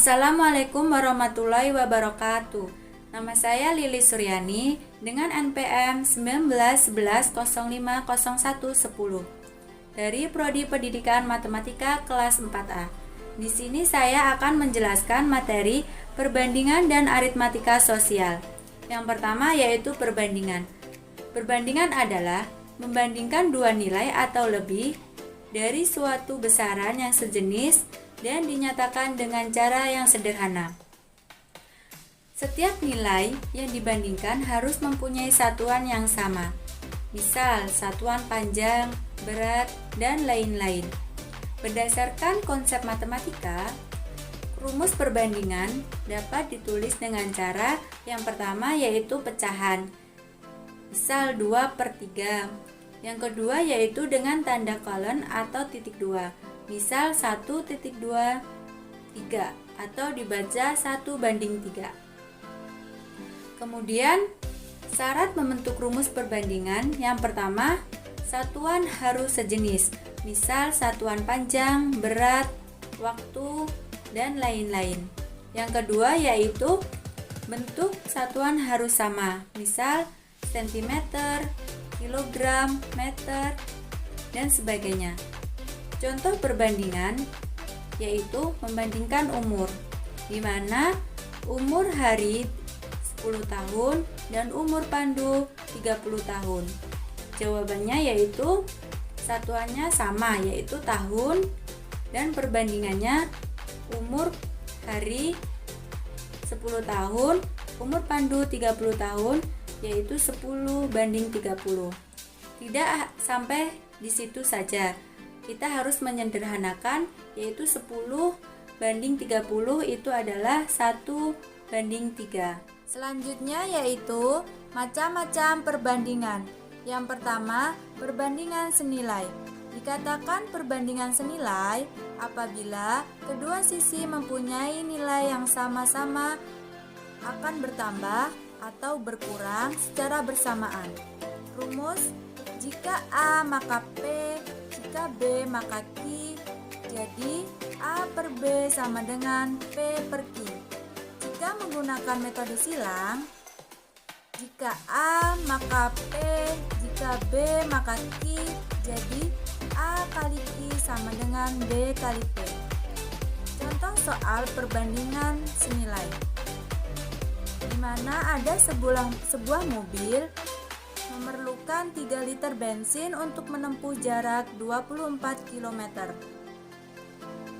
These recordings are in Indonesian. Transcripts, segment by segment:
Assalamualaikum warahmatullahi wabarakatuh. Nama saya Lili Suryani dengan NPM 1911050110 dari Prodi Pendidikan Matematika kelas 4A. Di sini saya akan menjelaskan materi perbandingan dan aritmatika sosial. Yang pertama yaitu perbandingan. Perbandingan adalah membandingkan dua nilai atau lebih dari suatu besaran yang sejenis dan dinyatakan dengan cara yang sederhana. Setiap nilai yang dibandingkan harus mempunyai satuan yang sama. Misal, satuan panjang, berat, dan lain-lain. Berdasarkan konsep matematika, rumus perbandingan dapat ditulis dengan cara yang pertama yaitu pecahan. Misal 2/3. Yang kedua yaitu dengan tanda kolon atau titik 2. Misal 1.23 atau dibaca 1/3. Kemudian syarat membentuk rumus perbandingan yang pertama, satuan harus sejenis. Misal satuan panjang, berat, waktu, dan lain-lain. Yang kedua yaitu bentuk satuan harus sama. Misal cm, kilogram, meter, dan sebagainya. Contoh perbandingan yaitu membandingkan umur, di mana umur hari 10 tahun dan umur pandu 30 tahun. Jawabannya yaitu satuannya sama yaitu tahun dan perbandingannya umur hari 10 tahun, umur pandu 30 tahun yaitu 10/30. Tidak sampai di situ saja. Kita harus menyederhanakan yaitu 10/30 itu adalah 1/3. Selanjutnya yaitu macam-macam perbandingan. Yang pertama, perbandingan senilai. Dikatakan perbandingan senilai apabila kedua sisi mempunyai nilai yang sama-sama akan bertambah atau berkurang secara bersamaan. Rumus: jika A maka P, jika B maka Q, jadi A per B sama dengan P per Q. Jika menggunakan metode silang, jika A maka P, jika B maka Q, jadi A kali Q sama dengan B kali P. Contoh soal perbandingan senilai, di mana ada sebuah mobil memerlukan 3 liter bensin untuk menempuh jarak 24 km.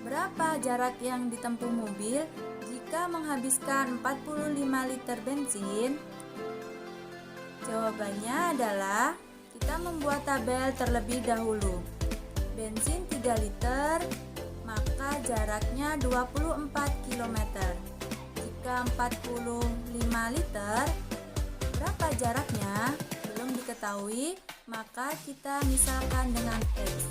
Berapa jarak yang ditempuh mobil jika menghabiskan 45 liter bensin? Jawabannya adalah kita membuat tabel terlebih dahulu. Bensin 3 liter, maka jaraknya 24 km. Jika 45 liter, berapa jaraknya? Belum diketahui, maka kita misalkan dengan X.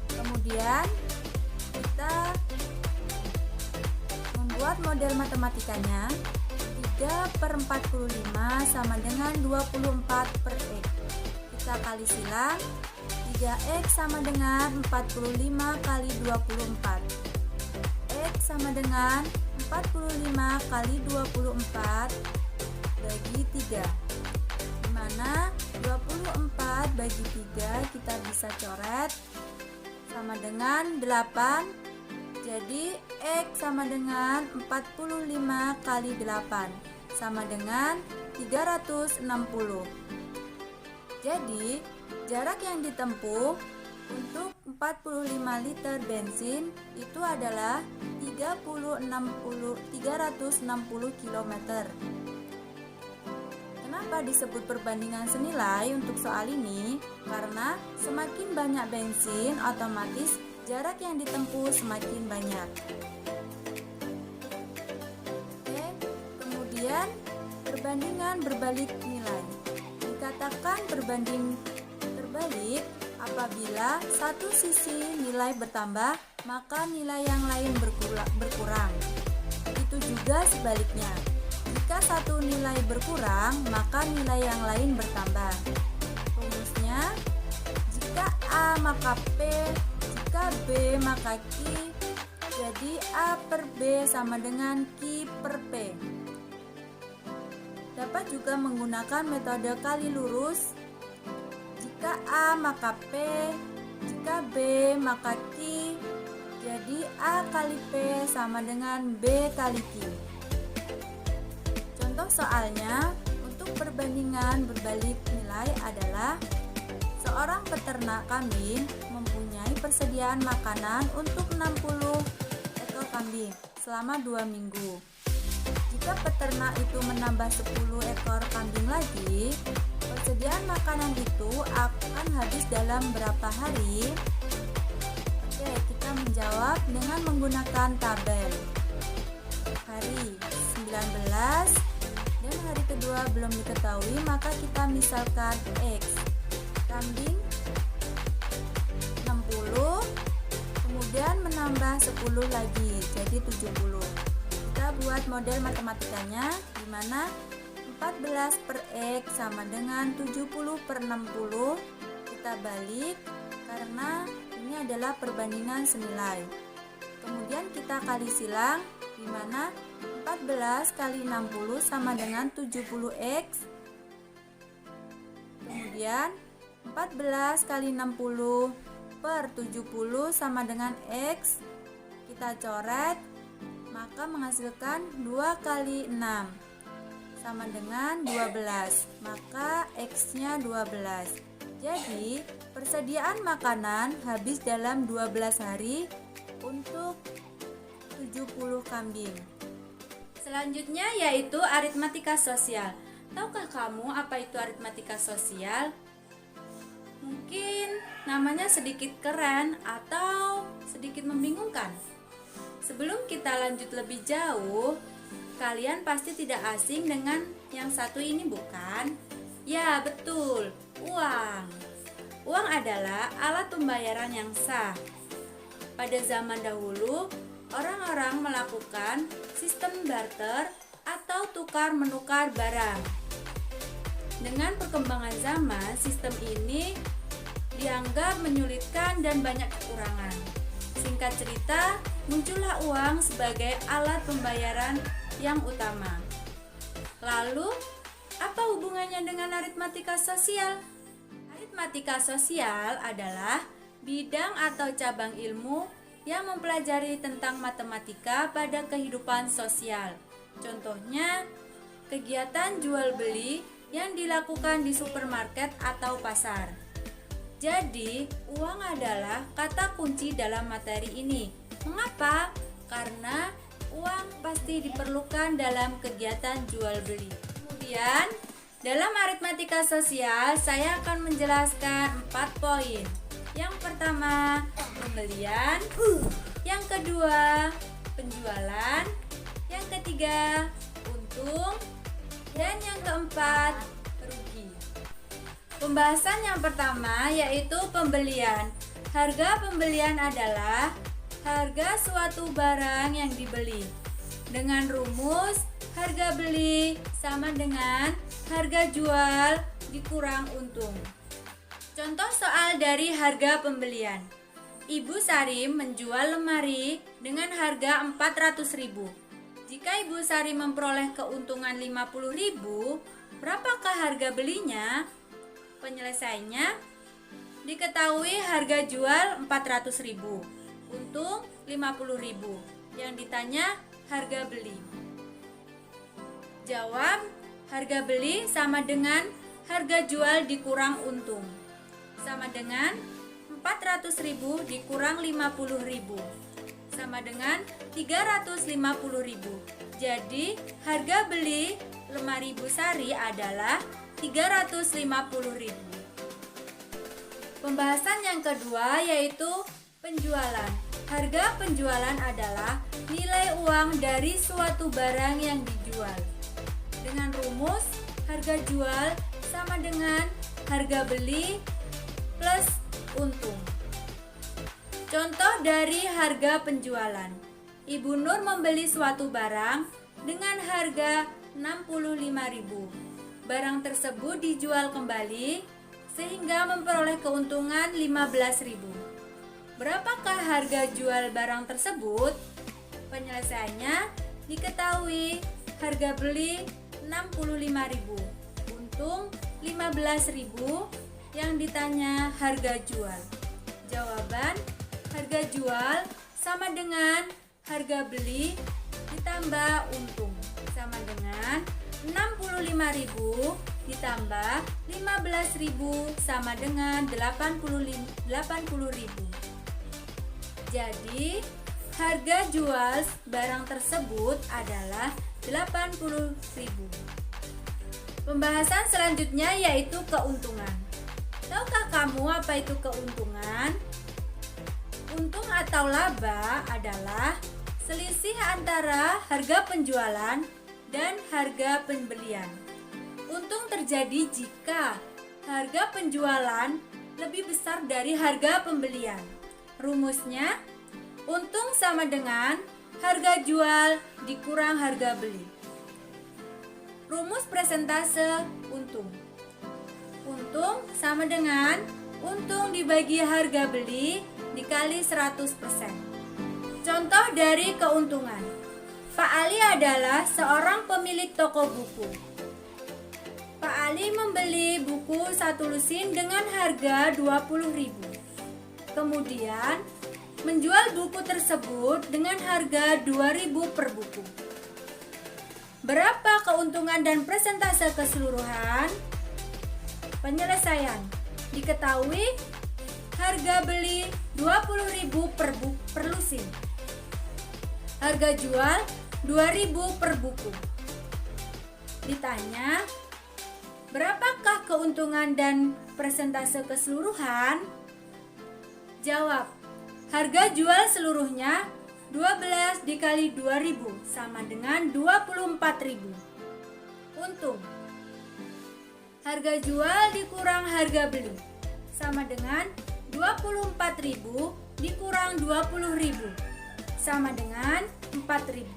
Kemudian kita membuat model matematikanya. 3/45 sama dengan 24 per X. Kita kali silang, 3X sama dengan 45 kali 24. X sama dengan 45 kali 24 bagi 3, dimana 24 bagi 3 kita bisa coret sama dengan 8. Jadi X sama dengan 45 kali 8 sama dengan 360. Jadi jarak yang ditempuh untuk 45 liter bensin itu adalah 360 km. Kenapa disebut perbandingan senilai untuk soal ini? Karena semakin banyak bensin, otomatis jarak yang ditempuh semakin banyak. Oke, kemudian perbandingan berbalik nilai. Dikatakan berbanding terbalik apabila satu sisi nilai bertambah, maka nilai yang lain berkurang. Itu juga sebaliknya. Jika satu nilai berkurang, maka nilai yang lain bertambah. Rumusnya, jika A maka P, jika B maka Q, Jadi A per B sama dengan Q per P. Dapat juga menggunakan metode kali lurus. Jika A maka P, jika B maka Q. Jadi A kali P sama dengan B kali Q. Contoh soalnya untuk perbandingan berbalik nilai adalah seorang peternak kambing mempunyai persediaan makanan untuk 60 ekor kambing selama 2 minggu. Jika peternak itu menambah 10 ekor kambing lagi, persediaan makanan itu akan habis dalam berapa hari? Oke, kita menjawab dengan menggunakan tabel. Hari 19 dan hari kedua belum diketahui, maka kita misalkan X. Kambing 60, kemudian menambah 10 lagi, jadi 70. Kita buat model matematikanya, di mana 14 per X sama dengan 70 per 60. Kita balik, karena ini adalah perbandingan senilai. Kemudian kita kali silang, di mana 14 kali 60 sama dengan 70X. Kemudian 14 kali 60 per 70 sama dengan X. Kita coret, maka menghasilkan 2 kali 6 sama dengan 12, maka X-nya 12. Jadi persediaan makanan habis dalam 12 hari untuk 70 kambing. Selanjutnya yaitu aritmatika sosial. Tahukah kamu apa itu aritmatika sosial? Mungkin namanya sedikit keren atau sedikit membingungkan. Sebelum kita lanjut lebih jauh, kalian pasti tidak asing dengan yang satu ini, bukan? Ya, betul, uang. Uang adalah alat pembayaran yang sah. Pada zaman dahulu, orang-orang melakukan sistem barter atau tukar-menukar barang. Dengan perkembangan zaman, sistem ini dianggap menyulitkan dan banyak kekurangan. Singkat cerita, muncullah uang sebagai alat pembayaran yang utama. Lalu, apa hubungannya dengan aritmatika sosial? Aritmatika sosial adalah bidang atau cabang ilmu yang mempelajari tentang matematika pada kehidupan sosial. Contohnya, kegiatan jual beli yang dilakukan di supermarket atau pasar. Jadi, uang adalah kata kunci dalam materi ini. Mengapa? Karena uang pasti diperlukan dalam kegiatan jual beli. Kemudian, dalam aritmatika sosial, saya akan menjelaskan 4 poin. Yang pertama, pembelian. Yang kedua, penjualan. Yang ketiga, untung. Dan yang keempat, rugi. Pembahasan yang pertama yaitu pembelian. Harga pembelian adalah harga suatu barang yang dibeli. Dengan rumus, harga beli sama dengan harga jual dikurang untung. Contoh soal dari harga pembelian. Ibu Sari menjual lemari dengan harga 400.000. Jika Ibu Sari memperoleh keuntungan 50.000, berapakah harga belinya? Penyelesaiannya diketahui harga jual 400.000, untung 50.000. Yang ditanya harga beli. Jawab, harga beli sama dengan harga jual dikurang untung. Sama dengan 400.000 dikurang 50.000. Sama dengan 350.000. Jadi, harga beli lemari Ibu Sari adalah 350.000. Pembahasan yang kedua yaitu penjualan. Harga penjualan adalah nilai uang dari suatu barang yang dijual. Dengan rumus, harga jual sama dengan harga beli plus untung. Contoh dari harga penjualan. Ibu Nur membeli suatu barang dengan harga 65.000. Barang tersebut dijual kembali sehingga memperoleh keuntungan 15.000. Berapakah harga jual barang tersebut? Penyelesaiannya diketahui harga beli 65.000, untung 15.000, yang ditanya harga jual. Jawaban harga jual sama dengan harga beli ditambah untung sama dengan 65.000 ditambah 15.000 sama dengan 80.000. Jadi harga jual barang tersebut adalah 80.000. Pembahasan selanjutnya yaitu keuntungan. Tahukah kamu apa itu keuntungan? Untung atau laba adalah selisih antara harga penjualan dan harga pembelian. Untung terjadi jika harga penjualan lebih besar dari harga pembelian. Rumusnya, untung sama dengan harga jual dikurang harga beli. Rumus persentase untung. Untung sama dengan untung dibagi harga beli dikali 100%. Contoh dari keuntungan. Pak Ali adalah seorang pemilik toko buku. Pak Ali membeli buku satu lusin dengan harga 20.000. Kemudian menjual buku tersebut dengan harga 2.000 per buku. Berapa keuntungan dan persentase keseluruhan? Penyelesaian. Diketahui harga beli 20.000 per lusin. Harga jual 2.000 per buku. Ditanya, berapakah keuntungan dan persentase keseluruhan? Jawab, harga jual seluruhnya 12 dikali 2.000 sama dengan 24.000. Untung. Harga jual dikurang harga beli sama dengan 24.000 dikurang 20.000 sama dengan 4.000.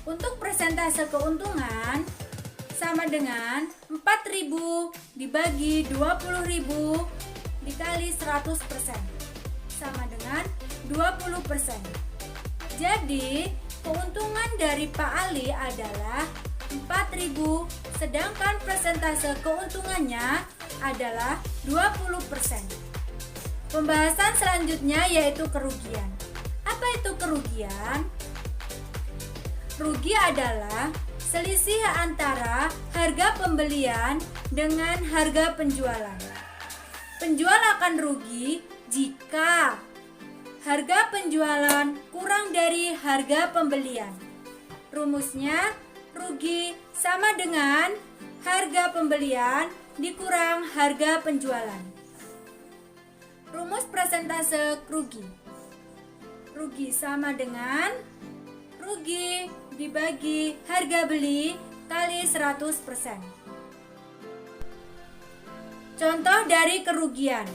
Untuk persentase keuntungan sama dengan 4.000 dibagi 20.000 dikali 100% sama dengan 20%. Jadi, keuntungan dari Pak Ali adalah 4.000, sedangkan persentase keuntungannya adalah 20%. Pembahasan selanjutnya yaitu kerugian. Apa itu kerugian? Rugi adalah selisih antara harga pembelian dengan harga penjualan. Penjual akan rugi jika harga penjualan kurang dari harga pembelian. Rumusnya, rugi sama dengan harga pembelian dikurang harga penjualan. Rumus persentase rugi. Rugi sama dengan rugi dibagi harga beli kali 100%. Contoh dari kerugian.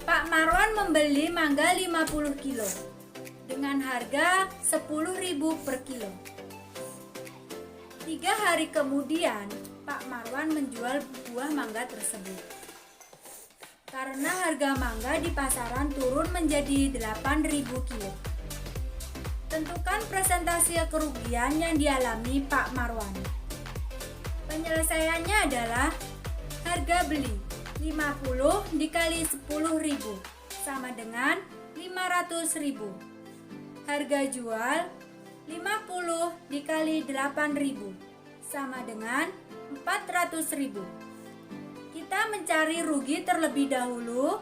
Pak Marwan membeli mangga 50 kilo dengan harga 10.000 per kilo. 3 hari kemudian, Pak Marwan menjual buah mangga tersebut. Karena harga mangga di pasaran turun menjadi 8.000 kilo. Tentukan persentase kerugian yang dialami Pak Marwan. Penyelesaiannya adalah harga beli 50 dikali 10.000 sama dengan 500.000. Harga jual 50 dikali 8.000 sama dengan 400.000. Kita mencari rugi terlebih dahulu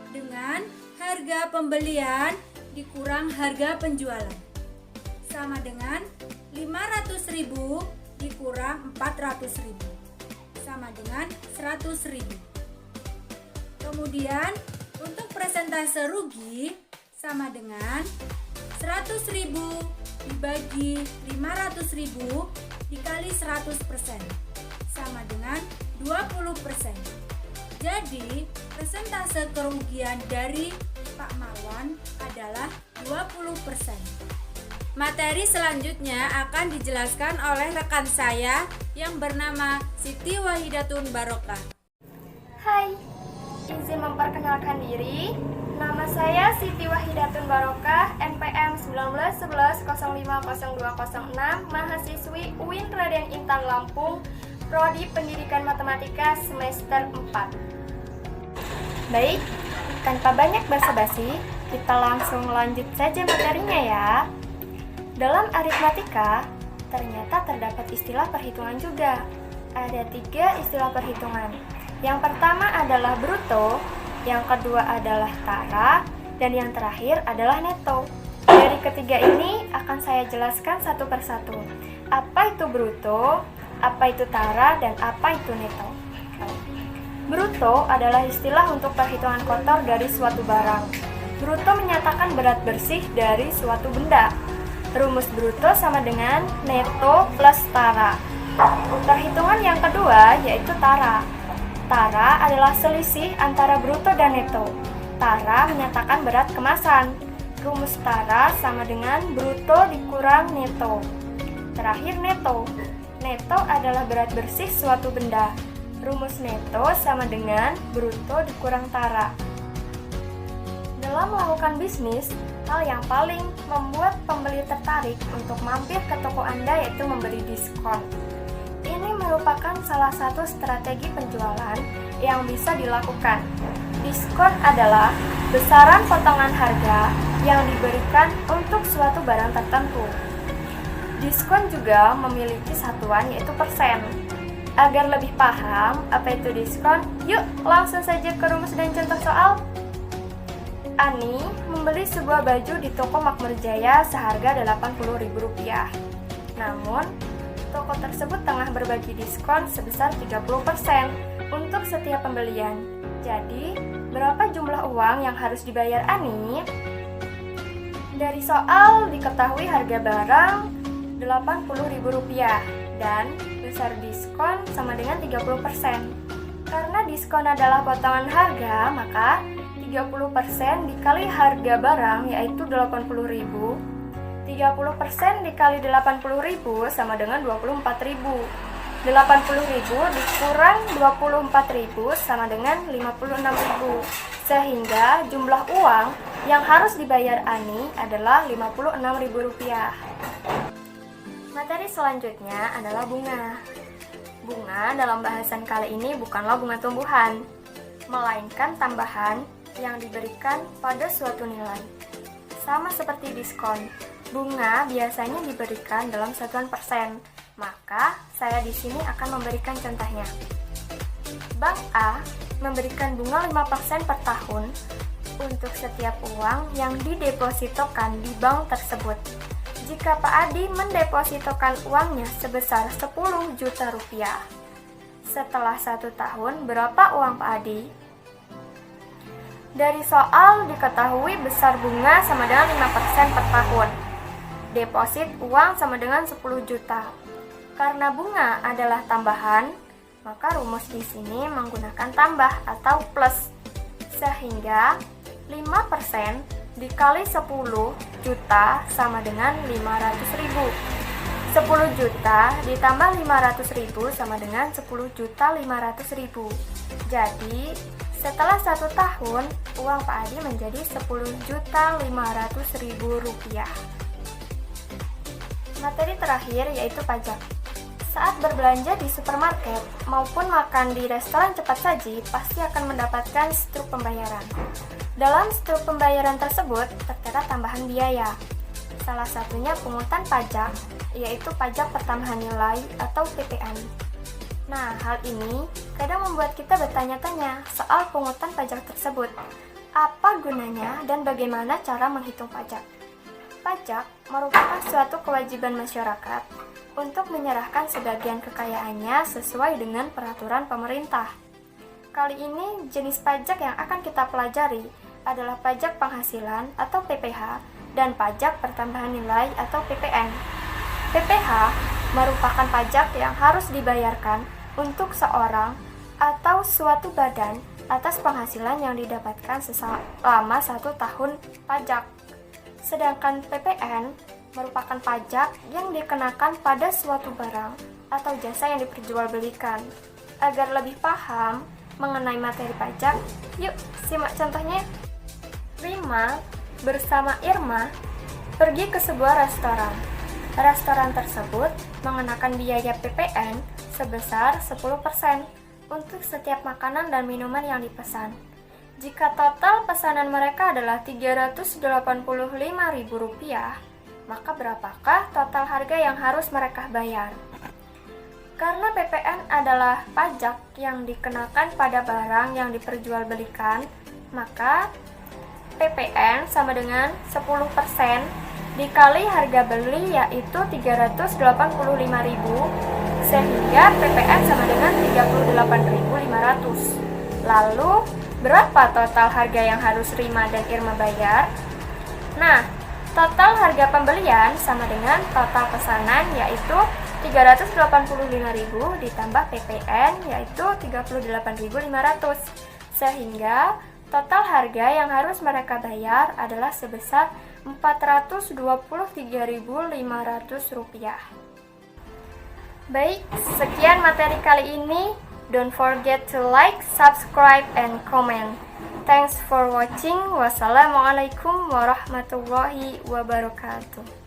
dengan harga pembelian dikurang harga penjualan sama dengan 500.000 dikurang 400.000 sama dengan 100.000. Kemudian untuk persentase rugi sama dengan 100.000 dibagi 500.000 dikali 100% sama dengan 20%. Jadi persentase kerugian dari Pak Marwan adalah 20%. Materi selanjutnya akan dijelaskan oleh rekan saya yang bernama Siti Wahidatun Barokah. Hai, izin memperkenalkan diri. Nama saya Siti Wahidatun Barokah, NPM 1911050206, mahasiswi UIN Raden Intan Lampung, Prodi Pendidikan Matematika semester 4. Baik, tanpa banyak basa-basi, kita langsung lanjut saja materinya ya. Dalam aritmatika, ternyata terdapat istilah perhitungan juga. Ada 3 istilah perhitungan. Yang pertama adalah bruto, yang kedua adalah tara, dan yang terakhir adalah neto. Dari ketiga ini akan saya jelaskan satu persatu. Apa itu bruto, apa itu tara, dan apa itu neto. Bruto adalah istilah untuk perhitungan kotor dari suatu barang. Bruto menyatakan berat bersih dari suatu benda. Rumus bruto sama dengan neto plus tara. Perhitungan yang kedua yaitu tara. Tara adalah selisih antara bruto dan neto. Tara menyatakan berat kemasan. Rumus tara sama dengan bruto dikurang neto. Terakhir neto. Neto adalah berat bersih suatu benda. Rumus neto sama dengan bruto dikurang tara. Dalam melakukan bisnis, hal yang paling membuat pembeli tertarik untuk mampir ke toko Anda yaitu memberi diskon. Ini merupakan salah satu strategi penjualan yang bisa dilakukan. Diskon adalah besaran potongan harga yang diberikan untuk suatu barang tertentu. Diskon juga memiliki satuan yaitu persen. Agar lebih paham apa itu diskon, yuk langsung saja ke rumus dan contoh soal. Ani membeli sebuah baju di toko Makmur Jaya seharga Rp80.000. Namun, toko tersebut tengah berbagi diskon sebesar 30% untuk setiap pembelian. Jadi, berapa jumlah uang yang harus dibayar Ani? Dari soal diketahui harga barang Rp80.000 dan besar diskon sama dengan 30%. Karena diskon adalah potongan harga, maka 30% dikali harga barang yaitu Rp80.000. 30% dikali 80.000 sama dengan 24.000. 80.000 dikurang 24.000 sama dengan 56.000. Sehingga jumlah uang yang harus dibayar Ani adalah Rp56.000. Materi selanjutnya adalah bunga. Bunga dalam bahasan kali ini bukanlah bunga tumbuhan, melainkan tambahan yang diberikan pada suatu nilai. Sama seperti diskon, bunga biasanya diberikan dalam satuan persen. Maka, saya di sini akan memberikan contohnya. Bank A memberikan bunga 5% per tahun untuk setiap uang yang didepositokan di bank tersebut. Jika Pak Adi mendepositokan uangnya sebesar Rp10 juta. Setelah 1 tahun, berapa uang Pak Adi? Dari soal diketahui besar bunga sama dengan 5% per tahun. Deposit uang sama dengan 10 juta. Karena bunga adalah tambahan, maka rumus di sini menggunakan tambah atau plus. Sehingga 5% dikali 10 juta sama dengan 500.000. 10 juta ditambah 500.000 sama dengan 10.500.000. Jadi, setelah 1 tahun, uang Pak Adi menjadi Rp10.500.000. Materi terakhir yaitu pajak. Saat berbelanja di supermarket maupun makan di restoran cepat saji, pasti akan mendapatkan struk pembayaran. Dalam struk pembayaran tersebut tertera tambahan biaya. Salah satunya pungutan pajak, yaitu pajak pertambahan nilai atau PPN. Nah, hal ini kadang membuat kita bertanya-tanya soal pungutan pajak tersebut. Apa gunanya dan bagaimana cara menghitung pajak? Pajak merupakan suatu kewajiban masyarakat untuk menyerahkan sebagian kekayaannya sesuai dengan peraturan pemerintah. Kali ini, jenis pajak yang akan kita pelajari adalah pajak penghasilan atau PPh dan pajak pertambahan nilai atau PPN. PPh merupakan pajak yang harus dibayarkan untuk seorang atau suatu badan atas penghasilan yang didapatkan selama 1 tahun pajak. Sedangkan PPN merupakan pajak yang dikenakan pada suatu barang atau jasa yang diperjualbelikan. Agar lebih paham mengenai materi pajak, yuk simak contohnya. Rima bersama Irma pergi ke sebuah restoran. Restoran tersebut mengenakan biaya PPN sebesar 10% untuk setiap makanan dan minuman yang dipesan. Jika total pesanan mereka adalah Rp385.000, maka berapakah total harga yang harus mereka bayar? Karena PPN adalah pajak yang dikenakan pada barang yang diperjualbelikan, maka PPN sama dengan 10% dikali harga beli yaitu Rp385.000, sehingga PPN sama dengan Rp38.500. Lalu, berapa total harga yang harus Rima dan Irma bayar? Nah, total harga pembelian sama dengan total pesanan yaitu Rp385.000 ditambah PPN yaitu Rp38.500, sehingga total harga yang harus mereka bayar adalah sebesar Rp423.500. Baik, sekian materi kali ini. Don't forget to like, subscribe, and comment. Thanks for watching. Wassalamualaikum warahmatullahi wabarakatuh.